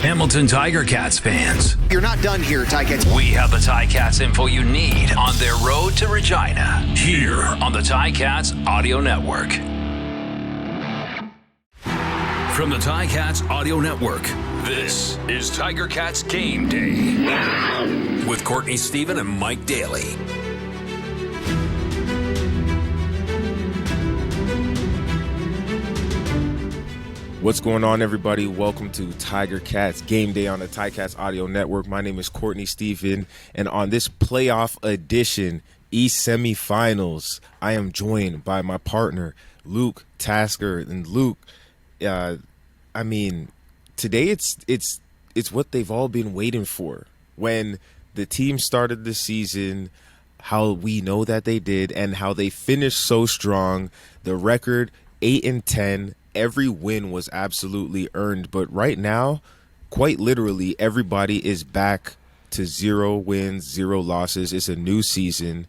Hamilton Tiger Cats fans, You're not done here, Ticats. we have the Ticats info you need on their road to Regina. Here on the Ticats Audio Network. From the Ticats Audio Network, this is Tiger Cats Game Day with Courtney Stephen and Mike Daly. What's going on, everybody? Welcome to Tiger Cats Game Day on the Ticats Audio Network. My name is Courtney Stephen, and on this playoff edition, East Semifinals, I am joined by my partner, Luke Tasker. And Luke, today it's what they've all been waiting for. When the team started the season, how we know that they did, and how they finished so strong. The record 8-10. Every win was absolutely earned, but right now, quite literally, everybody is back to 0 wins, 0 losses. It's a new season.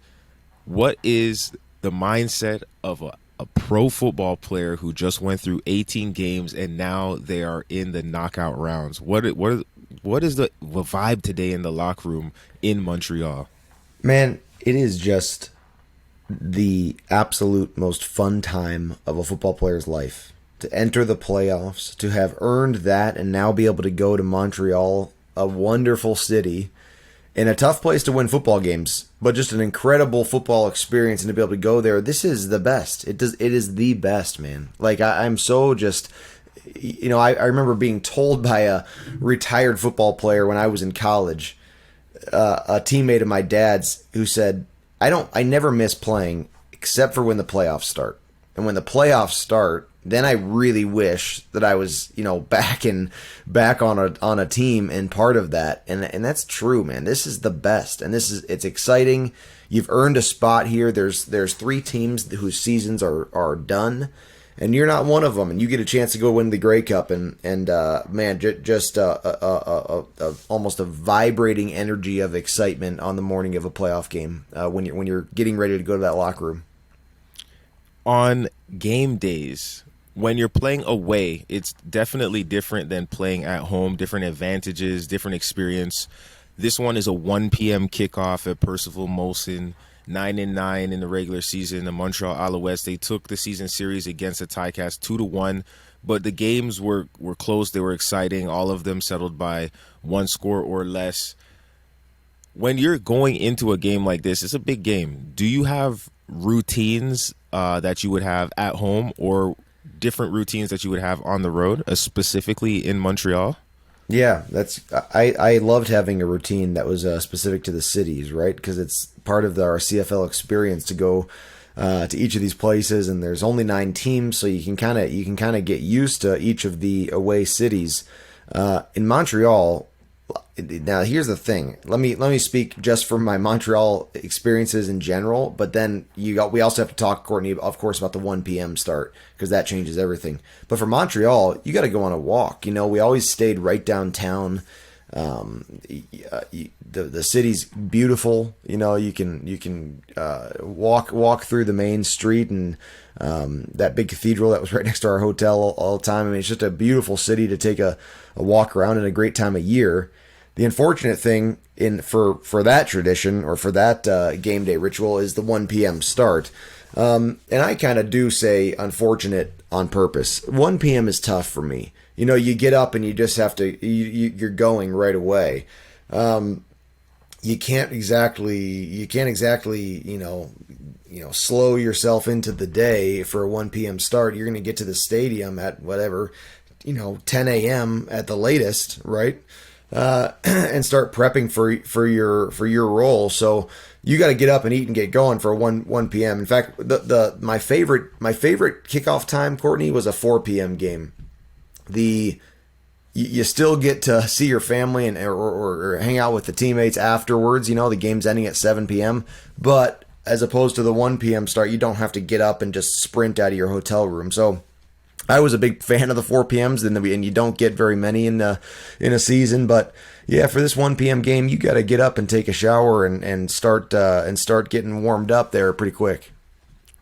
What is the mindset of a pro football player who just went through 18 games and now they are in the knockout rounds? What is the vibe today in the locker room in Montreal? Man, it is just the absolute most fun time of a football player's life. To enter the playoffs, to have earned that, and now be able to go to Montreal, a wonderful city, in a tough place to win football games, but just an incredible football experience, and to be able to go there. This is the best. It is the best, man. Like, I'm so just, I remember being told by a retired football player when I was in college, a teammate of my dad's, who said, I never miss playing except for when the playoffs start. And when the playoffs start, then I really wish that I was, back on a team and part of that. And that's true, man. This is the best. And it's exciting. You've earned a spot here. There's 3 teams whose seasons are done, and you're not one of them. And you get a chance to go win the Grey Cup. And just almost a vibrating energy of excitement on the morning of a playoff game when you're getting ready to go to that locker room. On game days, when you're playing away, it's definitely different than playing at home. Different advantages, different experience. This one is a 1 p.m. kickoff at Percival Molson, 9-9 in the regular season. The Montreal Alouettes, they took the season series against the Ticats 2-1, but the games were close. They were exciting. All of them settled by 1 score or less. When you're going into a game like this, it's a big game. Do you have routines that you would have at home, or different routines that you would have on the road, specifically in Montreal? Yeah, I loved having a routine that was specific to the cities, right? Because it's part of our CFL experience to go to each of these places, and there's only 9 teams, so you can kind of get used to each of the away cities. In Montreal, now here's the thing. Let me speak just from my Montreal experiences in general, but then we also have to talk, Courtney, of course, about the 1 p.m. start, because that changes everything. But for Montreal, you got to go on a walk. We always stayed right downtown. The city's beautiful. You can walk through the main street, and that big cathedral that was right next to our hotel all the time. I mean, it's just a beautiful city to take a walk around, and a great time of year. The unfortunate thing for that tradition, or for that game day ritual, is the 1 p.m. start. And I kind of do say unfortunate on purpose. 1 p.m. is tough for me. You get up and you just have to, you're going right away. You can't exactly, slow yourself into the day for a 1 p.m. start. You're going to get to the stadium at 10 a.m. at the latest, right? And start prepping for your role. So you got to get up and eat and get going for 1 p.m. In fact, my favorite kickoff time, Courtney, was a 4 p.m. game. You still get to see your family or hang out with the teammates afterwards. The game's ending at 7 p.m. But as opposed to the 1 p.m. start, you don't have to get up and just sprint out of your hotel room. So I was a big fan of the 4 p.m.s, and you don't get very many in a season. But yeah, for this 1 p.m. game, you got to get up and take a shower and start getting warmed up there pretty quick.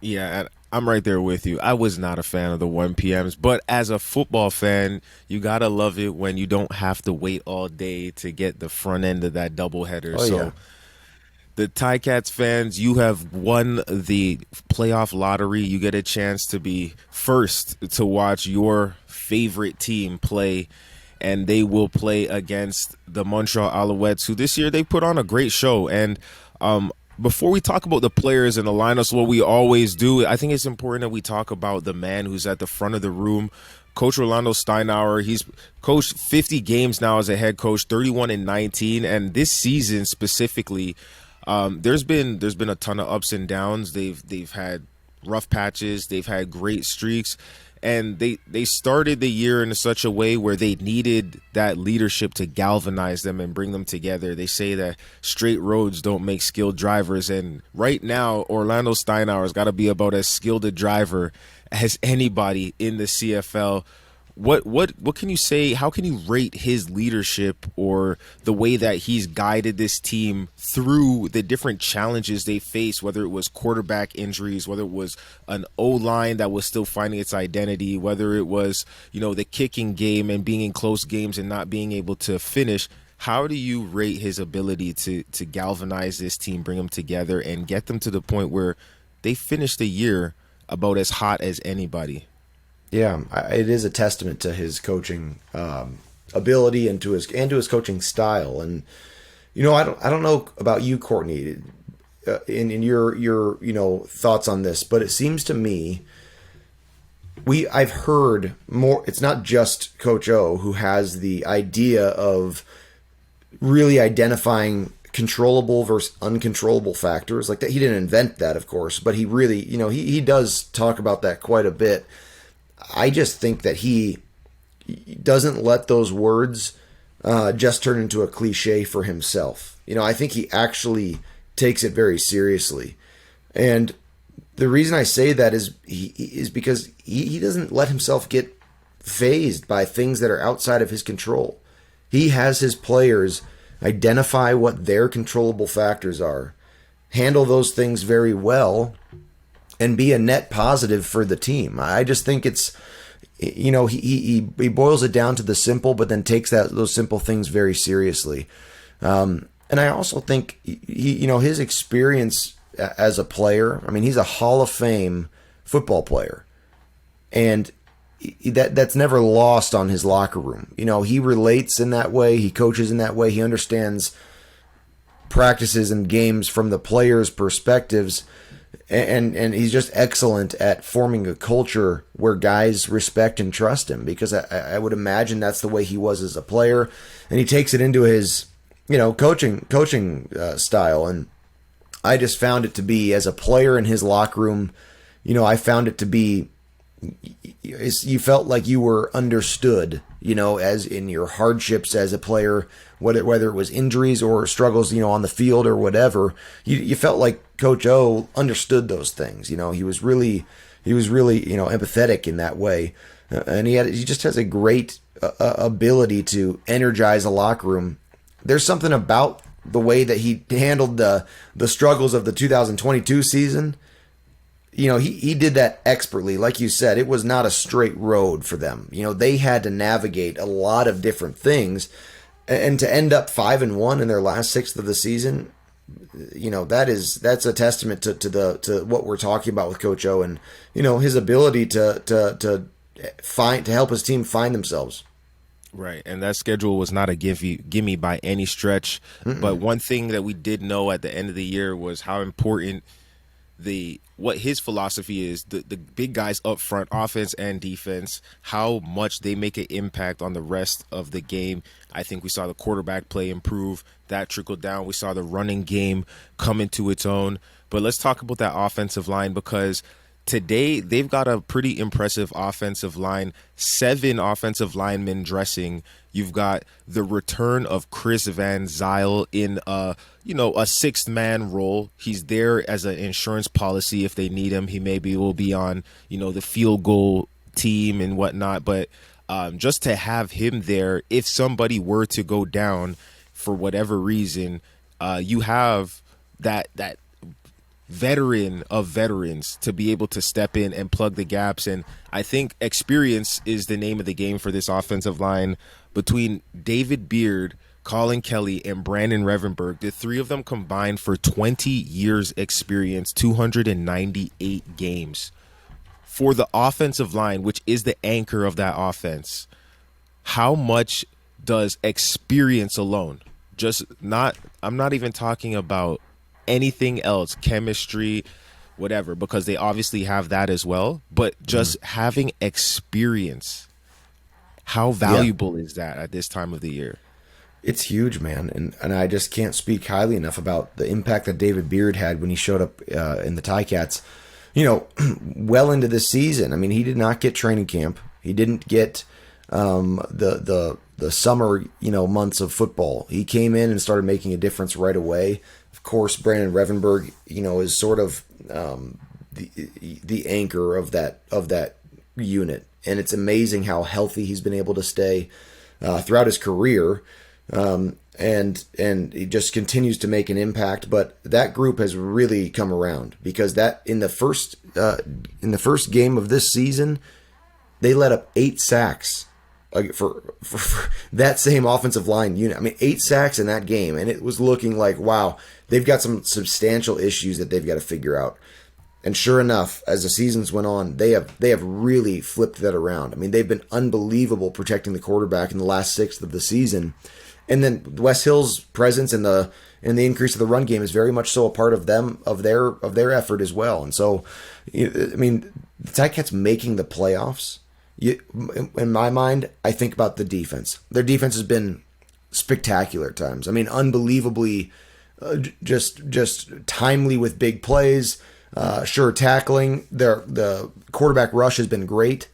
Yeah, I'm right there with you. I was not a fan of the 1 p.m.s, but as a football fan, you gotta love it when you don't have to wait all day to get the front end of that doubleheader. Oh, yeah. So the Ticats fans, you have won the playoff lottery. You get a chance to be first to watch your favorite team play, and they will play against the Montreal Alouettes, who this year they put on a great show. And before we talk about the players and the lineups, what we always do, I think it's important that we talk about the man who's at the front of the room, Coach Rolando Steinauer. He's coached 50 games now as a head coach, 31-19, and this season specifically, there's been a ton of ups and downs. They've had rough patches, they've had great streaks, and they started the year in such a way where they needed that leadership to galvanize them and bring them together. They say that straight roads don't make skilled drivers, and right now Orlando Steinauer's got to be about as skilled a driver as anybody in the CFL. What can you say? How can you rate his leadership or the way that he's guided this team through the different challenges they face, whether it was quarterback injuries, whether it was an O-line that was still finding its identity, whether it was, the kicking game and being in close games and not being able to finish? How do you rate his ability to galvanize this team, bring them together, and get them to the point where they finish the year about as hot as anybody? Yeah, it is a testament to his coaching ability and to his coaching style. And I don't know about you, Courtney, in your thoughts on this, but it seems to me I've heard more. It's not just Coach O who has the idea of really identifying controllable versus uncontrollable factors like that. He didn't invent that, of course, but he really, he does talk about that quite a bit. I just think that he doesn't let those words just turn into a cliche for himself. I think he actually takes it very seriously. And the reason I say that is because he doesn't let himself get fazed by things that are outside of his control. He has his players identify what their controllable factors are, handle those things very well, and be a net positive for the team. I just think it's, he boils it down to the simple, but then takes those simple things very seriously. And I also think his experience as a player. I mean, he's a Hall of Fame football player, and that's never lost on his locker room. He relates in that way. He coaches in that way. He understands practices and games from the players' perspectives. And he's just excellent at forming a culture where guys respect and trust him, because I would imagine that's the way he was as a player, and he takes it into his coaching style. And I just found it to be, as a player in his locker room, I found it to be, you felt like you were understood, as in your hardships as a player, whether it was injuries or struggles, on the field or whatever. You felt like Coach O understood those things. He was really, empathetic in that way, and he just has a great ability to energize a locker room. There's something about the way that he handled the struggles of the 2022 season. He did that expertly. Like you said, it was not a straight road for them. They had to navigate a lot of different things, and to end up 5-1 in their last sixth of the season, that's a testament to what we're talking about with Coach O, and his ability to help his team find themselves. Right, and that schedule was not a gimme by any stretch. But one thing that we did know at the end of the year was how important what his philosophy is, the big guys up front, offense and defense, how much they make an impact on the rest of the game. I think we saw the quarterback play improve. That trickled down. We saw the running game come into its own. But let's talk about that offensive line, because today they've got a pretty impressive offensive line, 7 offensive linemen dressing. You've got the return of Chris Van Zyl in a 6th-man role. He's there as an insurance policy if they need him. He maybe will be on, the field goal team and whatnot. But just to have him there, if somebody were to go down for whatever reason, you have that veteran of veterans to be able to step in and plug the gaps. And I think experience is the name of the game for this offensive line. Between David Beard, Colin Kelly, and Brandon Revenberg, the three of them combined for 20 years experience, 298 games. For the offensive line, which is the anchor of that offense, how much does experience alone, I'm not even talking about anything else, chemistry, whatever, because they obviously have that as well, but just having experience, how valuable is that at this time of the year? It's huge, man, and I just can't speak highly enough about the impact that David Beard had when he showed up in the Ticats. Well into this season. I mean, he did not get training camp. He didn't get the summer months of football. He came in and started making a difference right away. Of course, Brandon Revenberg, is sort of the anchor of that unit, and it's amazing how healthy he's been able to stay throughout his career. And he just continues to make an impact. But that group has really come around, because that in the first game of this season, they let up 8 sacks for that same offensive line unit. I mean, 8 sacks in that game, and it was looking like, wow, they've got some substantial issues that they've got to figure out. And sure enough, as the seasons went on, they have really flipped that around. I mean, they've been unbelievable protecting the quarterback in the last sixth of the season. And then West Hill's presence in the increase of the run game is very much so a part of their effort as well. And so, I mean, the Ticats making the playoffs, in my mind, I think about the defense. Their defense has been spectacular at times. I mean, unbelievably just timely with big plays. Sure, tackling. The quarterback rush has been great.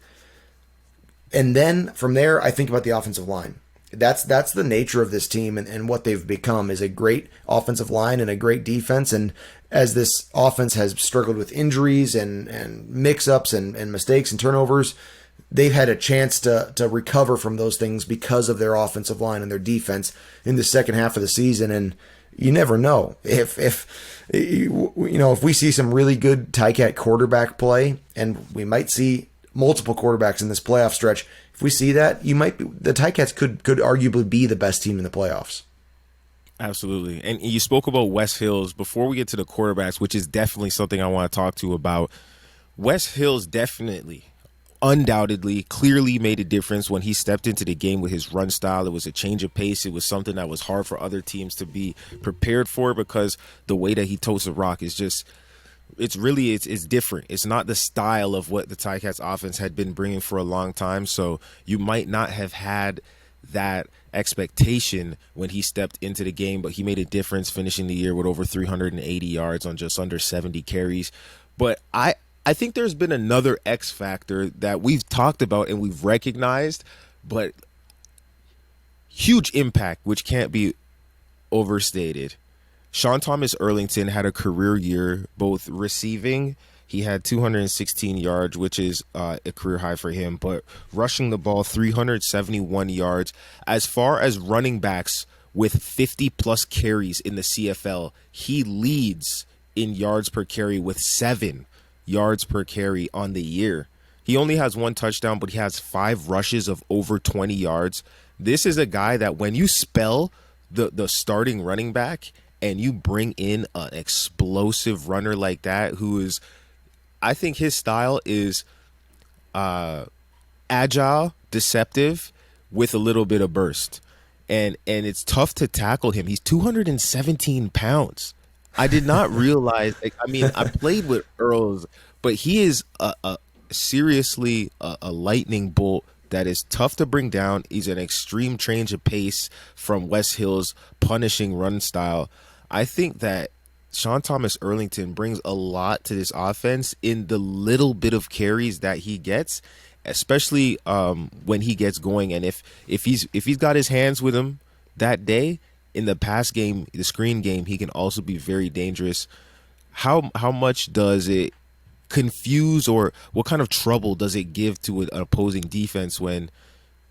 And then from there, I think about the offensive line. That's the nature of this team, and what they've become is a great offensive line and a great defense. And as this offense has struggled with injuries and mix-ups and mistakes and turnovers, they've had a chance to recover from those things because of their offensive line and their defense in the second half of the season. And you never know if we see some really good Ticat quarterback play, and we might see multiple quarterbacks in this playoff stretch. If we see that, the Ticats could arguably be the best team in the playoffs. Absolutely. And you spoke about West Hills. Before we get to the quarterbacks, which is definitely something I want to talk to you about, West Hills definitely, undoubtedly, clearly made a difference when he stepped into the game with his run style. It was a change of pace. It was something that was hard for other teams to be prepared for, because the way that he totes the rock is just, it's different. It's not the style of what the Ticats offense had been bringing for a long time. So you might not have had that expectation when he stepped into the game, but he made a difference, finishing the year with over 380 yards on just under 70 carries. But I think there's been another X factor that we've talked about and we've recognized, but huge impact, which can't be overstated. Sean Thomas Erlington had a career year, both receiving. He had 216 yards, which is a career high for him, but rushing the ball, 371 yards. As far as running backs with 50-plus carries in the CFL, he leads in yards per carry with 7 yards per carry on the year. He only has 1 touchdown, but he has 5 rushes of over 20 yards. This is a guy that when you spell the starting running back and you bring in an explosive runner like that, who is, I think his style is agile, deceptive, with a little bit of burst. And it's tough to tackle him. He's 217 pounds. I did not realize, I played with Earls, but he is seriously a lightning bolt that is tough to bring down. He's an extreme change of pace from West Hill's punishing run style. I think that Sean Thomas Erlington brings a lot to this offense in the little bit of carries that he gets, especially when he gets going. And if he's got his hands with him that day in the pass game, the screen game, he can also be very dangerous. How much does it confuse, or what kind of trouble does it give to an opposing defense when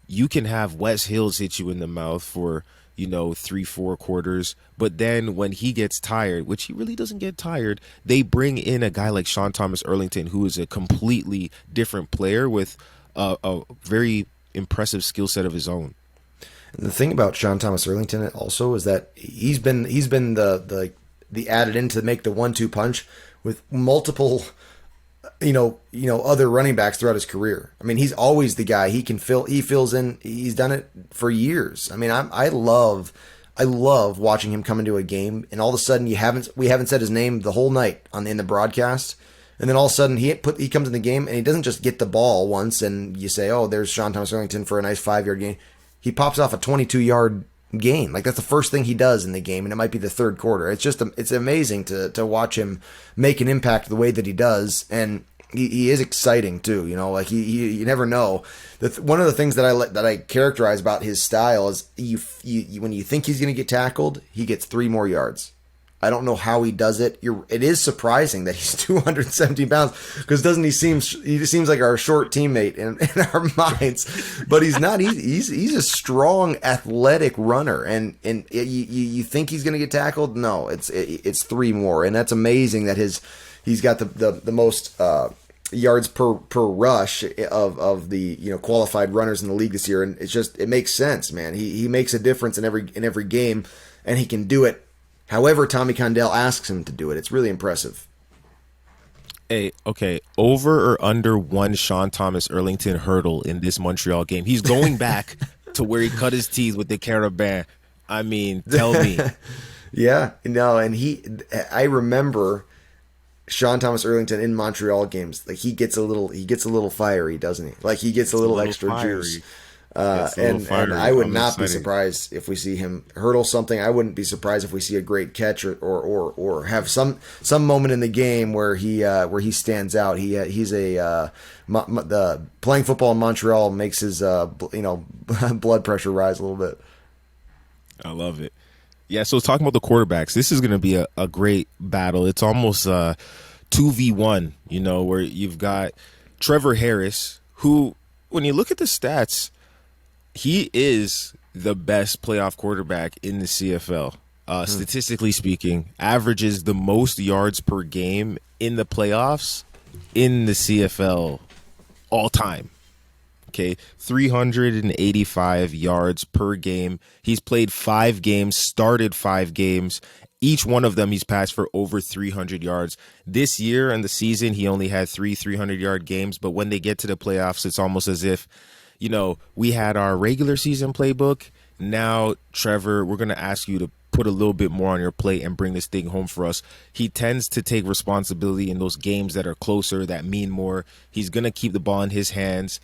you can have West Hills hit you in the mouth for 3-4 quarters. But then when he gets tired, which he really doesn't get tired, they bring in a guy like Sean Thomas Erlington, who is a completely different player with a very impressive skill set of his own. And the thing about Sean Thomas Erlington also is that he's been the added in to make the 1-2 punch with multiple other running backs throughout his career. I mean, he's always the guy. He fills in. He's done it for years. I mean, I love watching him come into a game, and all of a sudden we haven't said his name the whole night in the broadcast, and then all of a sudden he comes in the game and he doesn't just get the ball once and you say, oh, there's Sean Thomas Erlington for a nice 5-yard gain. He pops off a 22-yard gain. Like, that's the first thing he does in the game, and it might be the third quarter. It's amazing to watch him make an impact the way that he does, and he is exciting too. Like you never know. One of the things that I characterize about his style is you when you think he's going to get tackled, he gets 3 more yards. I don't know how he does it. It is surprising that he's 217 pounds, because he seems like our short teammate in our minds, but he's not. He's a strong, athletic runner, and you think he's going to get tackled. No, it's 3 more, and that's amazing that he's got the most yards per rush of the qualified runners in the league this year, and it makes sense, man. He makes a difference in every game, and he can do it however Tommy Condell asks him to do it. It's really impressive. Hey, okay, over or under 1 Sean Thomas Erlington hurdle in this Montreal game? He's going back to where he cut his teeth with the Carabin. I mean, tell me. Yeah, no, and I remember Sean Thomas Erlington in Montreal games. Like, he gets a little fiery, doesn't he? Like, he gets a little extra fiery. Juice. And I would not be surprised if we see him hurdle something. I wouldn't be surprised if we see a great catch or have some moment in the game where he stands out. He's playing football in Montreal makes his blood pressure rise a little bit. I love it. Yeah, so talking about the quarterbacks, this is going to be a great battle. It's almost 2v1, where you've got Trevor Harris, who, when you look at the stats, he is the best playoff quarterback in the CFL. Statistically speaking, averages the most yards per game in the playoffs in the CFL all time. Okay, 385 yards per game. He's played 5 games, started 5 games. Each one of them he's passed for over 300 yards. This year in the season, he only had 3 300-yard games, but when they get to the playoffs, it's almost as if, we had our regular season playbook. Now, Trevor, we're going to ask you to put a little bit more on your plate and bring this thing home for us. He tends to take responsibility in those games that are closer, that mean more. He's going to keep the ball in his hands.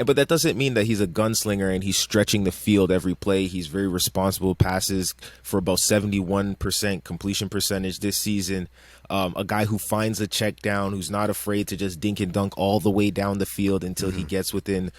But that doesn't mean that he's a gunslinger and he's stretching the field every play. He's very responsible, passes for about 71% completion percentage this season. A guy who finds a check down, who's not afraid to just dink and dunk all the way down the field until he gets within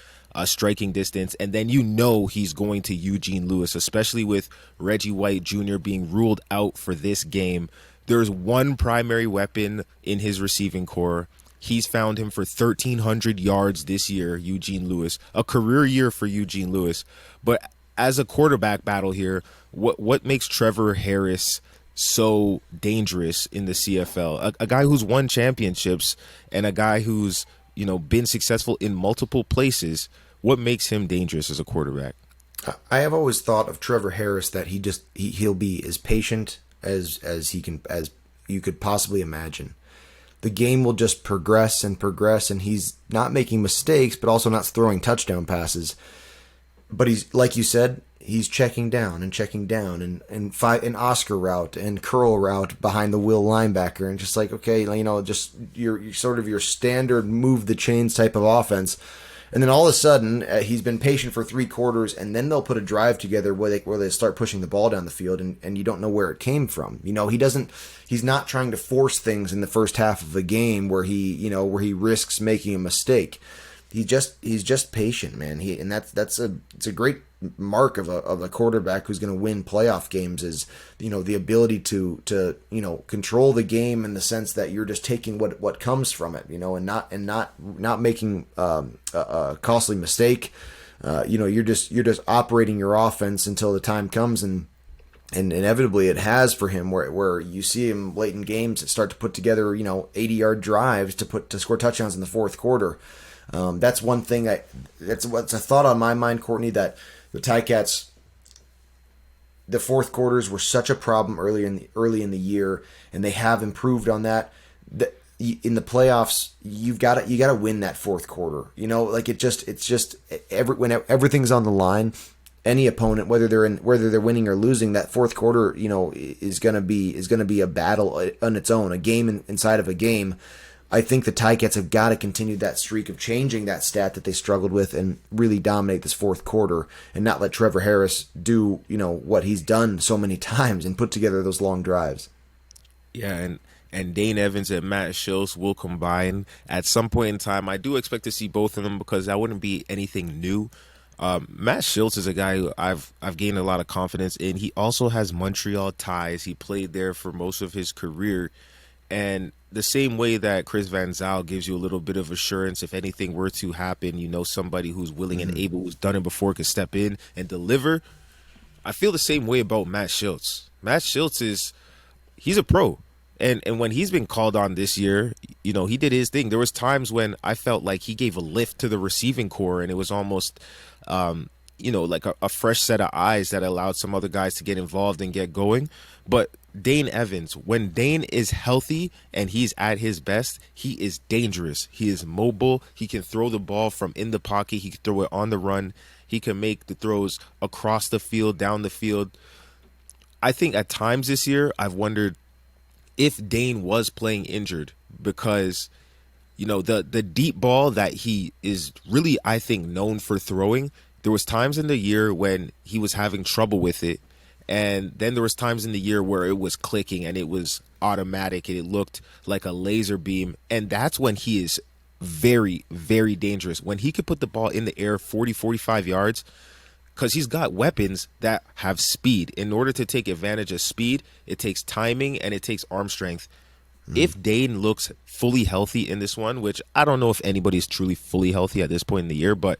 striking distance. And then he's going to Eugene Lewis, especially with Reggie White Jr. being ruled out for this game. There's one primary weapon in his receiving core. He's found him for 1,300 yards this year, Eugene Lewis. A career year for Eugene Lewis. But as a quarterback battle here, what makes Trevor Harris so dangerous in the CFL? A guy who's won championships and a guy who's been successful in multiple places. What makes him dangerous as a quarterback? I have always thought of Trevor Harris that he'll be as patient as you could possibly imagine. The game will just progress, and he's not making mistakes, but also not throwing touchdown passes. But he's, like you said, he's checking down and Oscar route and curl route behind the will linebacker, and just like, okay, just your sort of your standard move the chains type of offense. And then all of a sudden, he's been patient for 3 quarters, and then they'll put a drive together where they start pushing the ball down the field, and you don't know where it came from. He's not trying to force things in the first half of a game where he risks making a mistake. He's just patient, man. It's a great mark of a quarterback who's going to win playoff games is the ability to control the game in the sense that you're just taking what comes from it, and not making a costly mistake, You're just operating your offense until the time comes, and inevitably it has for him, where you see him late in games start to put together 80-yard drives to score touchdowns in the fourth quarter. That's one thing that's what's a thought on my mind, Courtney, that the Ticats, the fourth quarters were such a problem early in the year, and they have improved on that. In the playoffs, you got to win that fourth quarter. When everything's on the line, any opponent, whether they're winning or losing, that fourth quarter, is gonna be a battle on its own, a game inside of a game. I think the Ticats have got to continue that streak of changing that stat that they struggled with and really dominate this fourth quarter and not let Trevor Harris do, what he's done so many times and put together those long drives. Yeah, and Dane Evans and Matt Schultz will combine at some point in time. I do expect to see both of them because that wouldn't be anything new. Matt Schultz is a guy who I've gained a lot of confidence in. He also has Montreal ties. He played there for most of his career. And the same way that Chris Van Zyl gives you a little bit of assurance if anything were to happen, somebody who's willing and able, who's done it before, can step in and deliver. I feel the same way about Matt Schultz. Matt Schultz he's a pro. And when he's been called on this year, he did his thing. There was times when I felt like he gave a lift to the receiving core, and it was almost, like a fresh set of eyes that allowed some other guys to get involved and get going. But Dane Evans, when Dane is healthy and he's at his best, he is dangerous. He is mobile. He can throw the ball from in the pocket. He can throw it on the run. He can make the throws across the field, down the field. I think at times this year, I've wondered if Dane was playing injured because, the deep ball that he is really, I think, known for throwing, there was times in the year when he was having trouble with it. And then there was times in the year where it was clicking and it was automatic and it looked like a laser beam. And that's when he is very, very dangerous. When he could put the ball in the air 40, 45 yards, because he's got weapons that have speed. In order to take advantage of speed, it takes timing and it takes arm strength. If Dane looks fully healthy in this one, which I don't know if anybody's truly fully healthy at this point in the year, but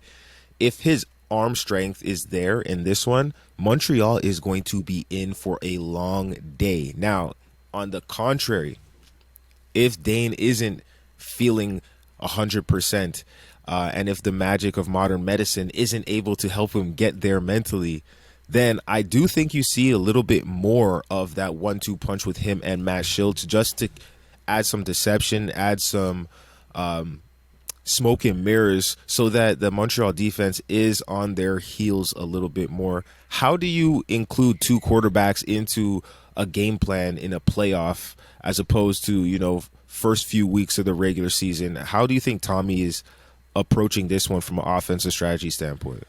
if his arm strength is there in this one, Montreal is going to be in for a long day. Now, on the contrary, if Dane isn't feeling 100%, and if the magic of modern medicine isn't able to help him get there mentally, then I do think you see a little bit more of that 1-2 punch with him and Matt Schultz, just to add some deception, add some smoke and mirrors, so that the Montreal defense is on their heels a little bit more. How do you include two quarterbacks into a game plan in a playoff as opposed to, first few weeks of the regular season? How do you think Tommy is approaching this one from an offensive strategy standpoint?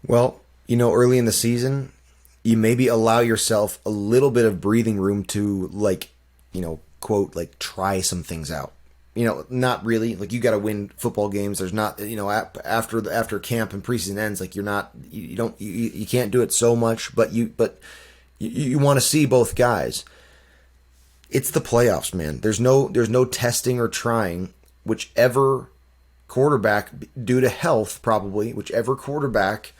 Well, early in the season, you maybe allow yourself a little bit of breathing room to quote, try some things out. Not really. You got to win football games. There's not, after camp and preseason ends, you can't do it so much, but you want to see both guys. It's the playoffs, man. There's no testing or trying. Whichever quarterback, due to health probably, whichever quarterback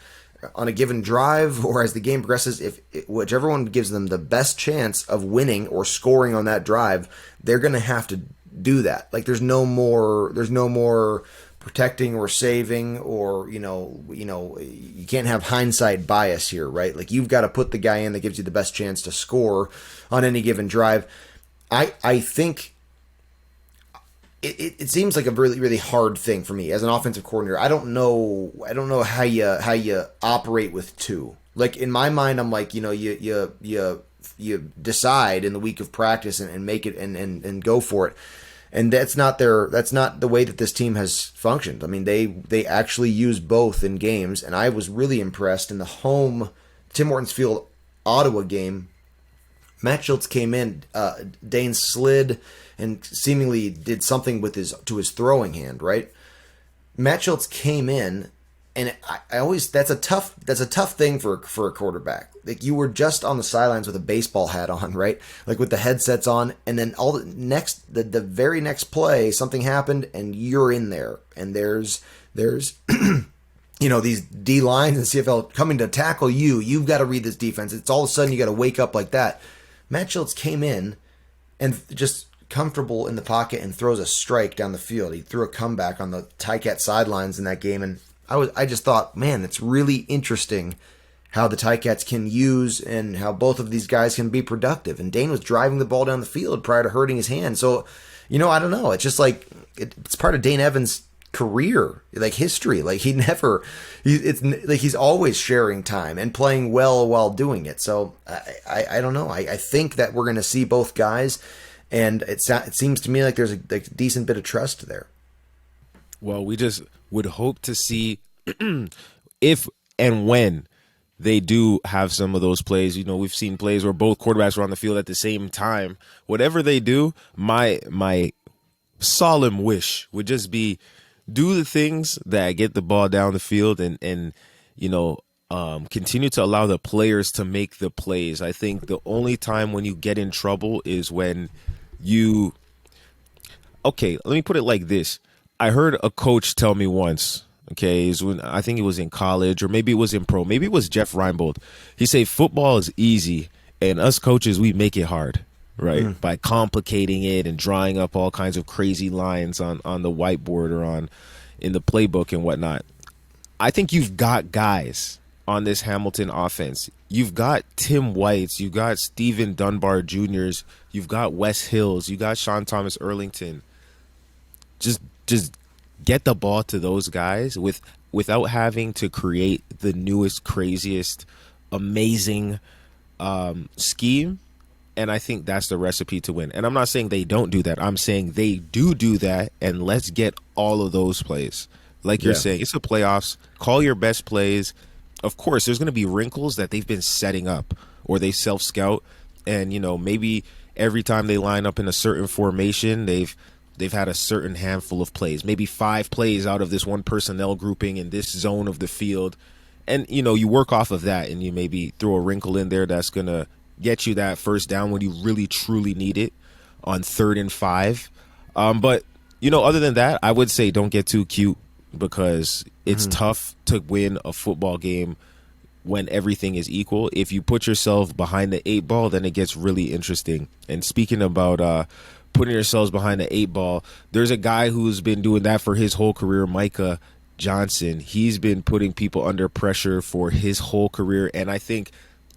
on a given drive or as the game progresses, whichever one gives them the best chance of winning or scoring on that drive, they're going to have to do that. There's no more protecting or saving, or you can't have hindsight bias here, right? You've got to put the guy in that gives you the best chance to score on any given drive. I think it seems like a really, really hard thing for me as an offensive coordinator. I don't know how you operate with two. In my mind, I'm you decide in the week of practice and make it and go for it. And that's not the way that this team has functioned. I mean, they actually use both in games, and I was really impressed in the home Tim Hortons Field Ottawa game. Matt Schultz came in, Dane slid and seemingly did something with his throwing hand, right? Matt Schultz came in, and that's a tough thing for a quarterback. You were just on the sidelines with a baseball hat on, right? With the headsets on, and then the very next play, something happened, and you're in there, and there's these D lines in CFL coming to tackle you. You've got to read this defense. It's all of a sudden you got to wake up like that. Matt Schultz came in and just comfortable in the pocket and throws a strike down the field. He threw a comeback on the Ticat sidelines in that game, and I just thought, man, it's really interesting how the Ticats can use and how both of these guys can be productive. And Dane was driving the ball down the field prior to hurting his hand. So, I don't know. It's just like it's part of Dane Evans' career, like history. Like it's like he's always sharing time and playing well while doing it. So I don't know. I think that we're going to see both guys, and it seems to me like there's a decent bit of trust there. Well, we just would hope to see if and when they do have some of those plays. We've seen plays where both quarterbacks were on the field at the same time. Whatever they do, my solemn wish would just be do the things that get the ball down the field and continue to allow the players to make the plays. I think the only time when you get in trouble is when okay, let me put it like this. I heard a coach tell me once, okay, is when I think it was in college or maybe it was in pro. Maybe it was Jeff Reinbold. He said football is easy and us coaches, we make it hard, right? By complicating it and drawing up all kinds of crazy lines on the whiteboard or in the playbook and whatnot. I think you've got guys on this Hamilton offense. You've got Tim Whites, you've got Stephen Dunbar Jr.'s, you've got Wes Hills, you got Sean Thomas Erlington. Just get the ball to those guys without having to create the newest, craziest, amazing scheme. And I think that's the recipe to win. And I'm not saying they don't do that. I'm saying they do that, and let's get all of those plays. Like you're saying, it's the playoffs. Call your best plays. Of course, there's going to be wrinkles that they've been setting up or they self-scout. And, maybe every time they line up in a certain formation, they've had a certain handful of plays, maybe 5 plays out of this one personnel grouping in this zone of the field. And, you work off of that and you maybe throw a wrinkle in there that's going to get you that first down when you really, truly need it on 3rd and 5. But, other than that, I would say don't get too cute because it's tough to win a football game when everything is equal. If you put yourself behind the 8 ball, then it gets really interesting. And speaking about putting yourselves behind the 8 ball, there's a guy who's been doing that for his whole career, Micah Johnson. He's been putting people under pressure for his whole career, and I think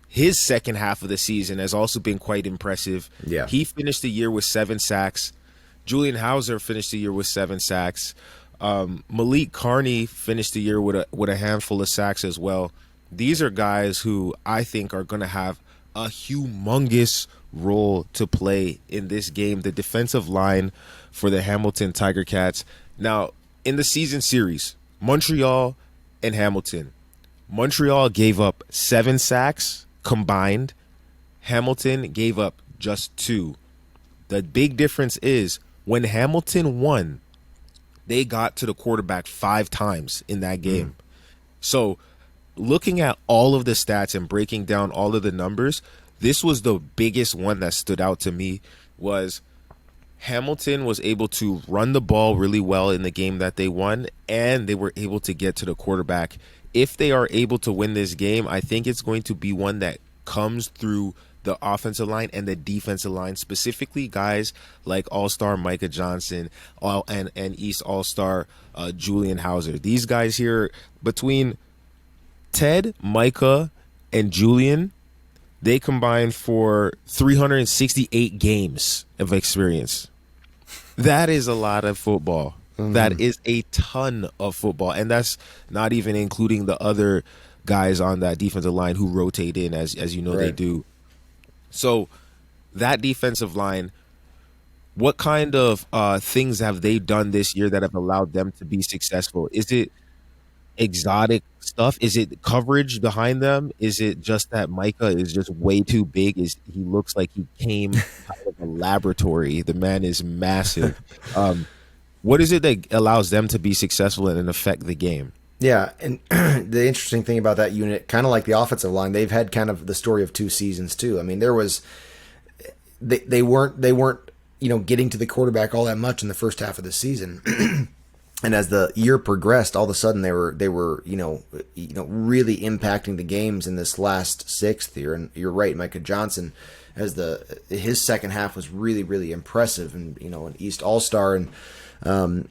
his second half of the season has also been quite impressive. Yeah. He finished the year with 7 sacks. Julian Hauser finished the year with 7 sacks. Malik Carney finished the year with a handful of sacks as well. These are guys who I think are going to have a humongous role to play in this game. The defensive line for the Hamilton Tiger Cats. Now, in the season series, Montreal and Hamilton. Montreal gave up 7 sacks combined. Hamilton gave up just 2. The big difference is when Hamilton won, they got to the quarterback 5 times in that game. So looking at all of the stats and breaking down all of the numbers, this was the biggest one that stood out to me. Was Hamilton was able to run the ball really well in the game that they won, and they were able to get to the quarterback. If they are able to win this game, I think it's going to be one that comes through the offensive line and the defensive line, specifically guys like All-Star Micah Johnson and East All-Star Julian Hauser. These guys here, between Ted, Micah, and Julian, they combined for 368 games of experience. That is a lot of football. That is a ton of football. And that's not even including the other guys on that defensive line who rotate in, as you know, they do. So that defensive line, what kind of things have they done this year that have allowed them to be successful? Is it exotic stuff? Is it coverage behind them? Is it just that Micah is just way too big? He looks like he came out of a laboratory. The man is massive. What is it that allows them to be successful and affect the game? Yeah, and the interesting thing about that unit, kind of like the offensive line, they've had kind of the story of 2 seasons too. I mean, they weren't getting to the quarterback all that much in the first half of the season. And as the year progressed, all of a sudden they were really impacting the games in this last sixth here. And you're right, Micah Johnson, as his second half was really, really impressive, and an East All-Star. And I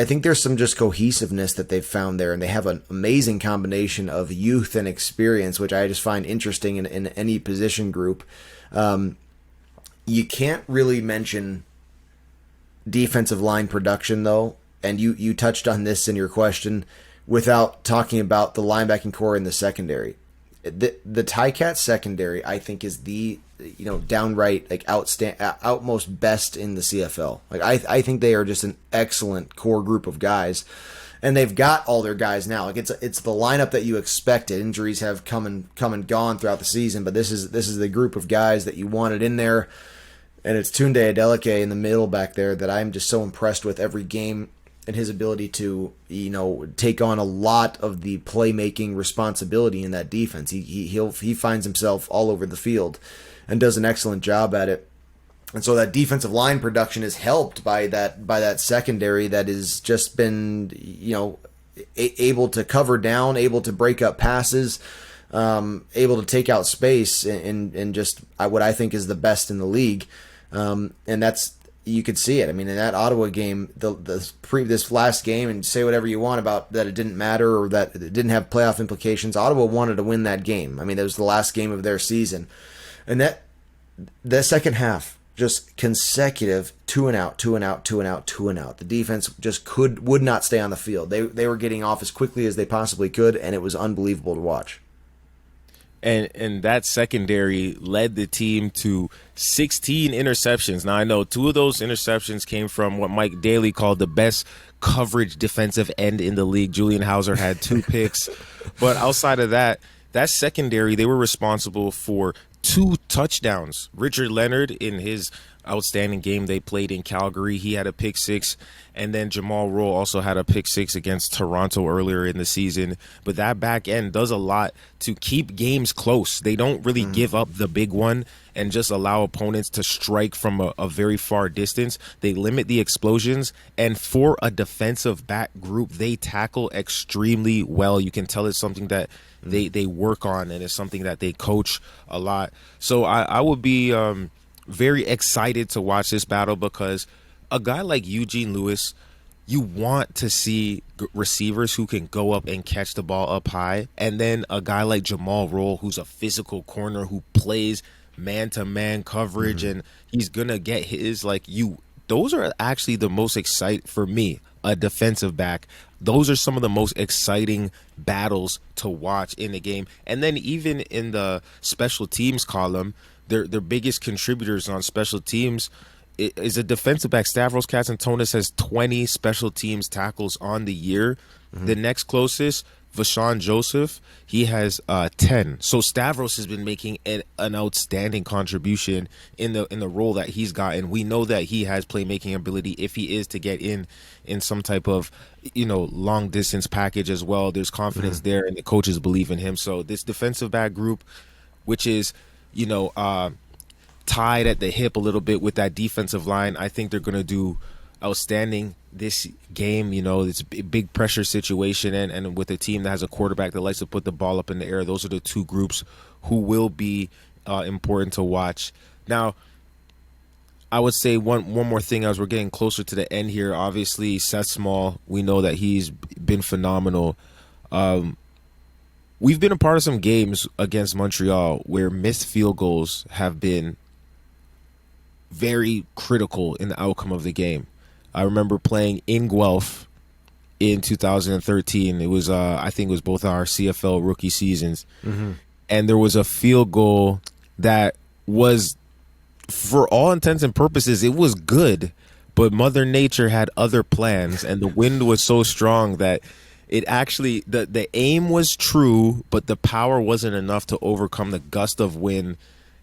think there's some just cohesiveness that they've found there, and they have an amazing combination of youth and experience, which I just find interesting in any position group. You can't really mention defensive line production, though, and you touched on this in your question, without talking about the linebacking core in the secondary. The Ticats secondary, I think, is the downright outmost best in the CFL. I think they are just an excellent core group of guys, and they've got all their guys now. It's the lineup that you expected. Injuries have come and gone throughout the season, but this is the group of guys that you wanted in there. And it's Tunde Adeleke in the middle back there that I'm just so impressed with every game, and his ability to take on a lot of the playmaking responsibility in that defense. He finds himself all over the field and does an excellent job at it. And so that defensive line production is helped by that secondary that has just been able to cover down, able to break up passes, able to take out space, and just what I think is the best in the league. And that's, you could see it. I mean, in that Ottawa game, this last game, and say whatever you want about that it didn't matter or that it didn't have playoff implications, Ottawa wanted to win that game. I mean, that was the last game of their season. And that second half, just consecutive 2 and out, 2 and out, 2 and out, 2 and out. The defense just would not stay on the field. They were getting off as quickly as they possibly could, and it was unbelievable to watch. And that secondary led the team to 16 interceptions. Now, I know 2 of those interceptions came from what Mike Daly called the best coverage defensive end in the league. Julian Hauser had 2 picks. But outside of that secondary, they were responsible for 2 touchdowns. Richard Leonard, in his outstanding game they played in Calgary, he had a pick 6, and then Jamal Rowe also had a pick 6 against Toronto earlier in the season. But that back end does a lot to keep games close. They don't really give up the big one and just allow opponents to strike from a very far distance. They limit the explosions, and for a defensive back group, they tackle extremely well. You can tell it's something that they work on, and it's something that they coach a lot. So I would be very excited to watch this battle, because a guy like Eugene Lewis, you want to see receivers who can go up and catch the ball up high. And then a guy like Jamal Rowe, who's a physical corner who plays man-to-man coverage, and he's going to get his, those are actually the most exciting for me, a defensive back. Those are some of the most exciting battles to watch in the game. And then even in the special teams column, their biggest contributors on special teams is a defensive back. Stavros Katsantonis has 20 special teams tackles on the year. The next closest, Vashawn Joseph, he has 10. So Stavros has been making an outstanding contribution in the role that he's gotten. We know that he has playmaking ability if he is to get in some type of long distance package as well. There's confidence there, and the coaches believe in him. So this defensive back group, which is tied at the hip a little bit with that defensive line, I think they're going to do outstanding this game. It's a big pressure situation, and with a team that has a quarterback that likes to put the ball up in the air, those are the 2 groups who will be important to watch. Now, I would say one more thing as we're getting closer to the end here. Obviously, Seth Small, we know that he's been phenomenal. We've been a part of some games against Montreal where missed field goals have been very critical in the outcome of the game. I remember playing in Guelph in 2013. It was, I think it was both our CFL rookie seasons. And there was a field goal that was, for all intents and purposes, it was good, but Mother Nature had other plans, and the wind was so strong that it actually, the aim was true, but the power wasn't enough to overcome the gust of wind.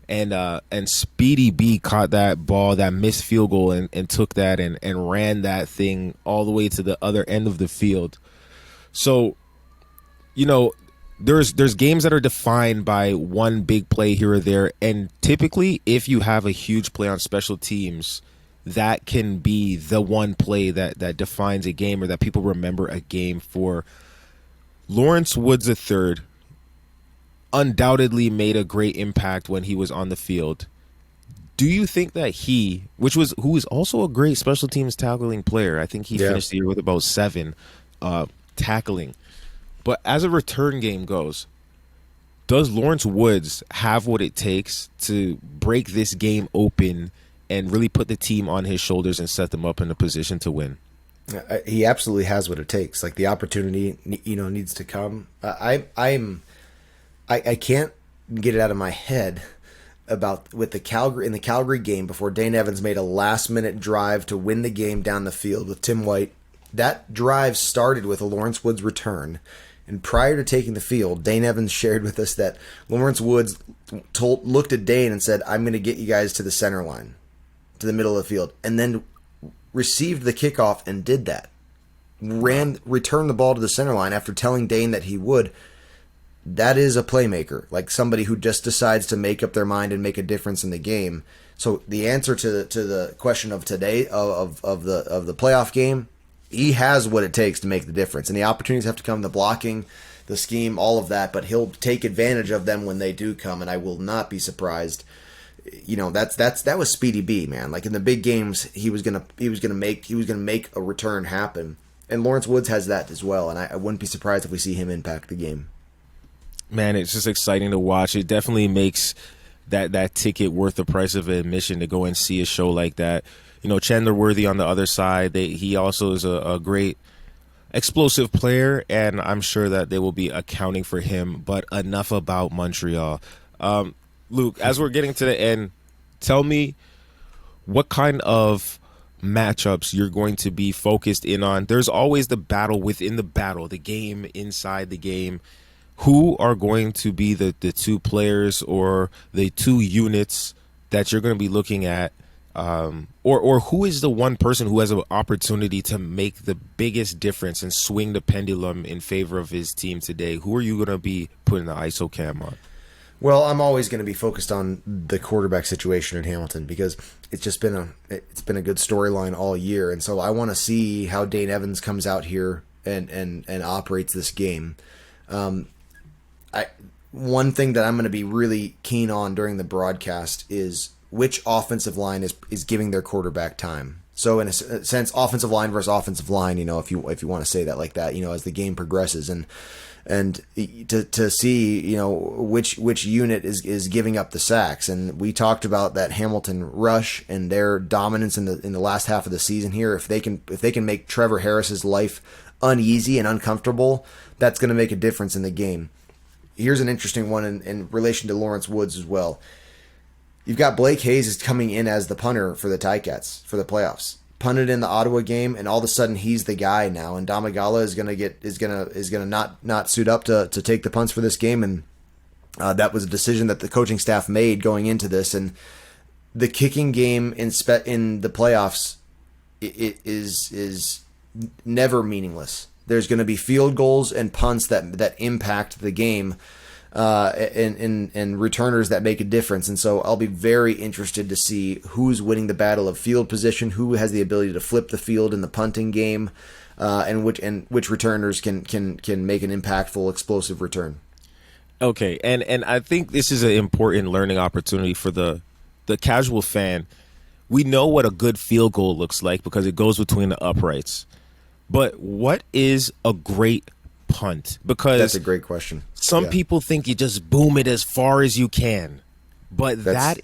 And Speedy B caught that ball, that missed field goal, and took that and ran that thing all the way to the other end of the field. So, there's games that are defined by one big play here or there, and typically if you have a huge play on special teams, that can be the one play that defines a game or that people remember a game for. Lawrence Woods III undoubtedly made a great impact when he was on the field. Do you think that who is also a great special teams tackling player, I think he finished the year with about 7 tackling. But as a return game goes, does Lawrence Woods have what it takes to break this game open and really put the team on his shoulders and set them up in a position to win? He absolutely has what it takes. Like, the opportunity, needs to come. I can't get it out of my head about in the Calgary game before Dane Evans made a last-minute drive to win the game down the field with Tim White. That drive started with a Lawrence Woods return. And prior to taking the field, Dane Evans shared with us that Lawrence Woods looked at Dane and said, "I'm going to get you guys to the center line, to the middle of the field," and then received the kickoff and did that. Returned the ball to the center line after telling Dane that he would. That is a playmaker, like somebody who just decides to make up their mind and make a difference in the game. So the answer to the question of today of the playoff game, he has what it takes to make the difference, and the opportunities have to come, the blocking, the scheme, all of that. But he'll take advantage of them when they do come, and I will not be surprised. That was Speedy B, man. Like, in the big games, he was gonna make a return happen, and Lawrence Woods has that as well. And I wouldn't be surprised if we see him impact the game. Man, it's just exciting to watch. It definitely makes that ticket worth the price of admission to go and see a show like that. Chandler Worthy on the other side, he also is a great explosive player, and I'm sure that they will be accounting for him. But enough about Montreal. Luke, as we're getting to the end, tell me what kind of matchups you're going to be focused in on. There's always the battle within the battle, the game inside the game. Who are going to be the 2 players or the 2 units that you're going to be looking at? Or who is the one person who has an opportunity to make the biggest difference and swing the pendulum in favor of his team today? Who are you going to be putting the ISO cam on? Well, I'm always going to be focused on the quarterback situation in Hamilton because it's just been a good storyline all year, and so I want to see how Dane Evans comes out here and operates this game. One thing that I'm going to be really keen on during the broadcast is which offensive line is giving their quarterback time. So in a sense, offensive line versus offensive line, if you want to say that like that, as the game progresses, and to see which unit is giving up the sacks. And we talked about that Hamilton rush and their dominance in the last half of the season here. If they can make Trevor Harris's life uneasy and uncomfortable, that's going to make a difference in the game. Here's an interesting one in relation to Lawrence Woods as well. You've got Blake Hayes is coming in as the punter for the Ticats for the playoffs. Punted in the Ottawa game, and all of a sudden he's the guy now. And Damagala is gonna not suit up to take the punts for this game, and that was a decision that the coaching staff made going into this. And the kicking game in the playoffs it is never meaningless. There's going to be field goals and punts that impact the game, and returners that make a difference. And so I'll be very interested to see who's winning the battle of field position, who has the ability to flip the field in the punting game, and which returners can make an impactful, explosive return. Okay, and I think this is an important learning opportunity for the casual fan. We know what a good field goal looks like because it goes between the uprights. But what is a great punt? Because that's a great question. Some people think you just boom it as far as you can, but that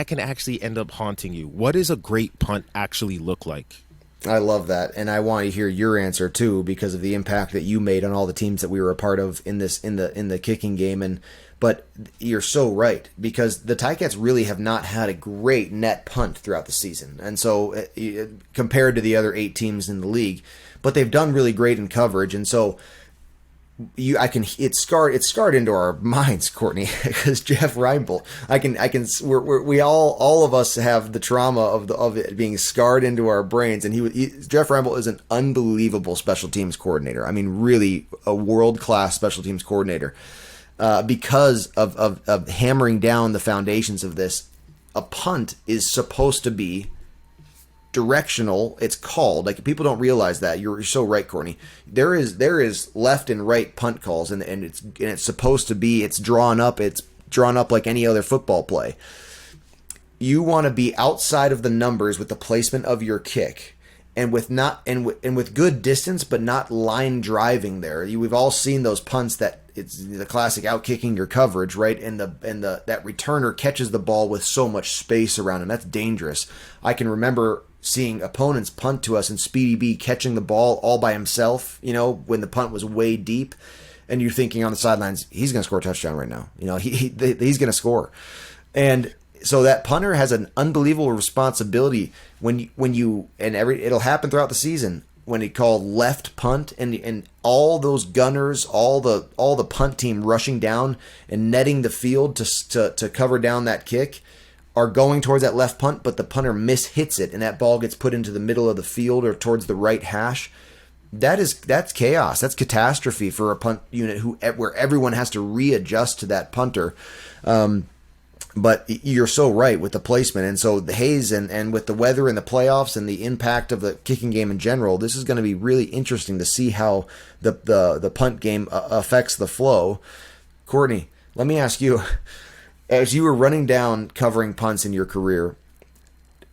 can actually end up haunting you. What does a great punt actually look like? I love that, and I want to hear your answer too because of the impact that you made on all the teams that we were a part of in the kicking game. But you're so right, because the Ticats really have not had a great net punt throughout the season, and so compared to the other 8 teams in the league, but they've done really great in coverage, and so it's scarred into our minds, Courtney, because Jeff Reinbold. We all of us have the trauma of it being scarred into our brains, and Jeff Reinbold is an unbelievable special teams coordinator. I mean, really a world-class special teams coordinator. Because of hammering down the foundations of this, a punt is supposed to be directional, it's called. Like, people don't realize that. You're so right, Courtney. There is left and right punt calls, and it's supposed to be, it's drawn up like any other football play. You want to be outside of the numbers with the placement of your kick, and with good distance, but not line driving there. We've all seen those punts that it's the classic out kicking your coverage, right? And that returner catches the ball with so much space around him. That's dangerous. I can remember seeing opponents punt to us and Speedy B catching the ball all by himself, when the punt was way deep, and you're thinking on the sidelines, he's going to score a touchdown right now. He's going to score. And so that punter has an unbelievable responsibility it'll happen throughout the season when he called left punt, and all those gunners, all the punt team rushing down and netting the field to cover down that kick are going towards that left punt, but the punter mishits it, and that ball gets put into the middle of the field or towards the right hash. That's chaos. That's catastrophe for a punt unit where everyone has to readjust to that punter. But you're so right with the placement. And so the Hayes and with the weather and the playoffs and the impact of the kicking game in general, this is going to be really interesting to see how the punt game affects the flow. Courtney, let me ask you, as you were running down covering punts in your career,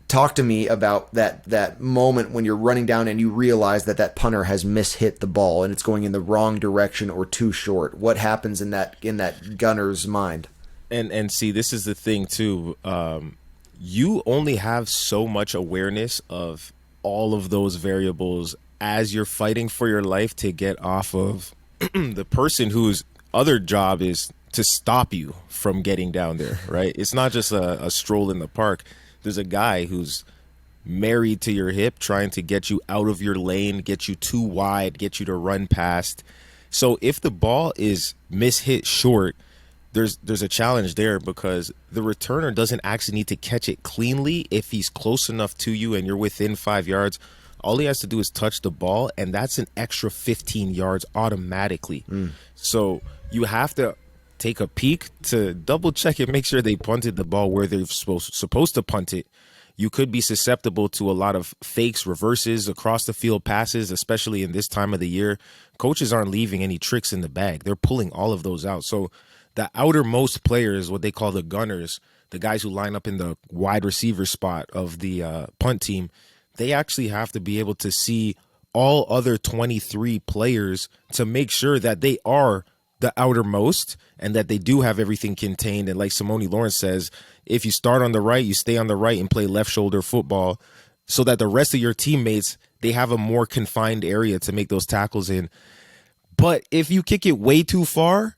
talk to me about that moment when you're running down and you realize that punter has mishit the ball and it's going in the wrong direction or too short. What happens in that gunner's mind? And see, this is the thing too. You only have so much awareness of all of those variables as you're fighting for your life to get off of the person whose other job is to stop you from getting down there, right? It's not just a stroll in the park. There's a guy who's married to your hip trying to get you out of your lane, get you too wide, get you to run past. So if the ball is mishit short, there's a challenge there, because the returner doesn't actually need to catch it cleanly. If he's close enough to you and you're within 5 yards, all he has to do is touch the ball, and that's an extra 15 yards automatically. So you have to take a peek to double check and make sure they punted the ball where they're supposed to punt it. You could be susceptible to a lot of fakes, reverses, across the field passes, especially in this time of the year. Coaches aren't leaving any tricks in the bag. They're pulling all of those out. So the outermost players, what they call the gunners, the guys who line up in the wide receiver spot of the punt team, they actually have to be able to see all other 23 players to make sure that they are the outermost and that they do have everything contained. And like Simone Lawrence says, if you start on the right, you stay on the right and play left shoulder football, so that the rest of your teammates, they have a more confined area to make those tackles in. But if you kick it way too far,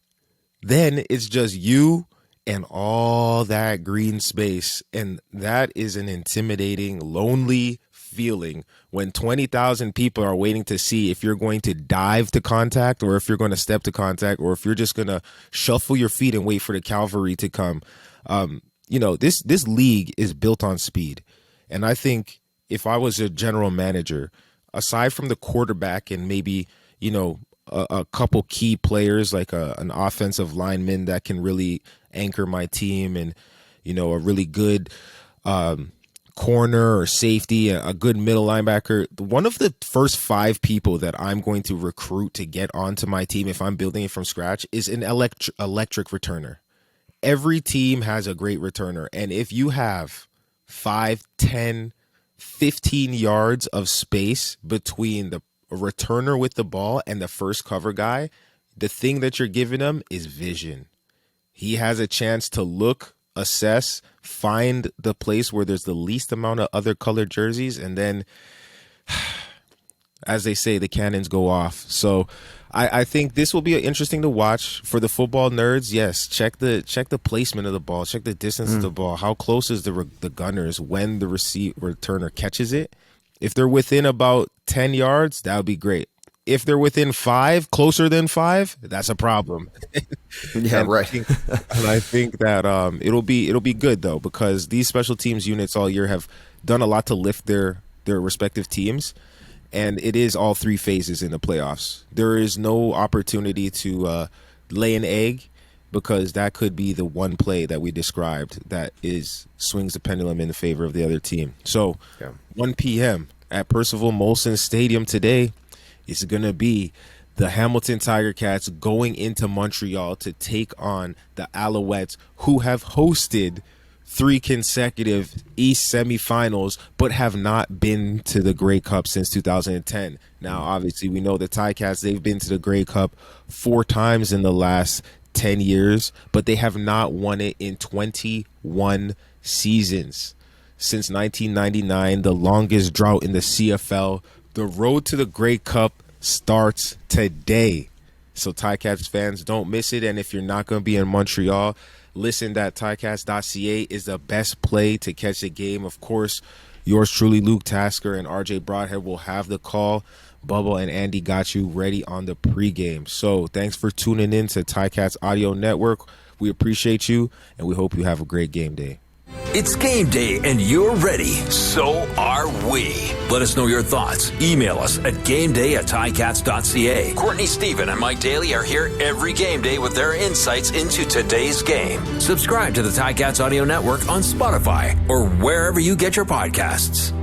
then it's just you and all that green space. And that is an intimidating, lonely feeling when 20,000 people are waiting to see if you're going to dive to contact, or if you're going to step to contact, or if you're just going to shuffle your feet and wait for the cavalry to come. This league is built on speed. And I think if I was a general manager, aside from the quarterback and maybe, a couple key players like an offensive lineman that can really anchor my team, and, a really good corner or safety, a good middle linebacker. One of the first 5 people that I'm going to recruit to get onto my team if I'm building it from scratch is an electric returner. Every team has a great returner. And if you have 5, 10, 15 yards of space between the returner with the ball and the first cover guy, the thing that you're giving him is vision. He has a chance to look, assess, find the place where there's the least amount of other colored jerseys, and then, as they say, the cannons go off. So I think this will be interesting to watch for the football nerds. Yes, check the placement of the ball, check the distance of the ball. How close is the gunners when the returner catches it? If they're within about 10 yards, that would be great. If they're within 5, closer than 5, that's a problem. Yeah, right. I think that it'll be good though, because these special teams units all year have done a lot to lift their respective teams, and it is all 3 phases in the playoffs. There is no opportunity to lay an egg. because that could be the one play that we described that swings the pendulum in the favor of the other team. So 1 p.m. at Percival Molson Stadium today is going to be the Hamilton Tiger Cats going into Montreal to take on the Alouettes, who have hosted 3 consecutive East semifinals, but have not been to the Grey Cup since 2010. Now, obviously, we know the Ticats, they've been to the Grey Cup 4 times in the last 10 years, but they have not won it in 21 seasons. Since 1999, the longest drought in the CFL. The road to the Grey Cup starts today. So Ticats fans, don't miss it. And if you're not going to be in Montreal, listen that Ticats.ca is the best play to catch the game. Of course, yours truly, Luke Tasker and RJ Broadhead, will have the call. Bubba and Andy got you ready on the pregame. So thanks for tuning in to Ticats Audio Network. We appreciate you, and we hope you have a great game day. It's game day and you're ready. So are we. Let us know your thoughts. Email us at gameday@ticats.ca. Courtney, Stephen, and Mike Daly are here every game day with their insights into today's game. Subscribe to the Ticats Audio Network on Spotify or wherever you get your podcasts.